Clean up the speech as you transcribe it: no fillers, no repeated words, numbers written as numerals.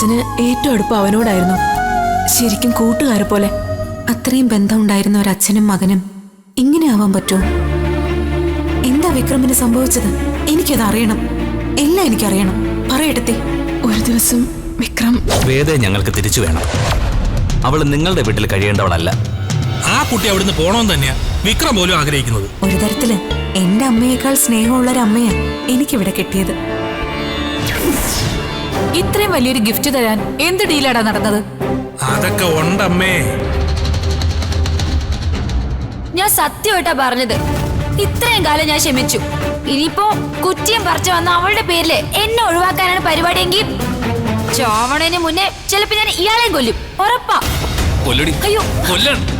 അച്ഛന് ഏറ്റവും അടുപ്പം അവനോടായിരുന്നു. ശരിക്കും കൂട്ടുകാരെ പോലെ. അത്രയും ബന്ധം ഉണ്ടായിരുന്ന ഒരു അച്ഛനും മകനും ഇങ്ങനെ ആവാൻ പറ്റുമോ? എന്താ വിക്രമിന് സംഭവിച്ചത്? എനിക്കത് അറിയണം. എല്ലാം എനിക്കറിയണം. പറയട്ടെ. ഒരു ദിവസം വിക്രം... വേദയെ ഞങ്ങൾക്ക് തിരിച്ചു വേണം. അവള് നിങ്ങളുടെ വീട്ടിൽ കഴിയേണ്ടവളല്ല. ആ കുട്ടി അവിടുന്ന് പോണോന്ന് തന്നെയാ വിക്രം പോലും ആഗ്രഹിക്കുന്നത്. ഒരു തരത്തില് എന്റെ അമ്മയേക്കാൾ സ്നേഹമുള്ളൊരമ്മയാ എനിക്കിവിടെ കിട്ടിയത്. ഇത്രയും വലിയൊരു ഗിഫ്റ്റ് തരാൻ എന്ത് ഡീലാടാ നടന്നത്? അതൊക്കെ ഉണ്ടമ്മേ. ഞാൻ സത്യമായിട്ടാ പറഞ്ഞത്. ഇത്രയും കാലം ഞാൻ ക്ഷമിച്ചു. ഇനിയിപ്പോ കുറ്റിയും പറിച്ചു വന്ന അവളുടെ പേരില് എന്നെ ഒഴിവാക്കാനാണ് പരിപാടിയെങ്കിൽ ചോവണേന് മുന്നേ ചിലപ്പോ ഞാൻ ഇയാളെയും കൊല്ലും. ഉറപ്പാ. കൊല്ലടി. അയ്യോ കൊല്ലണം.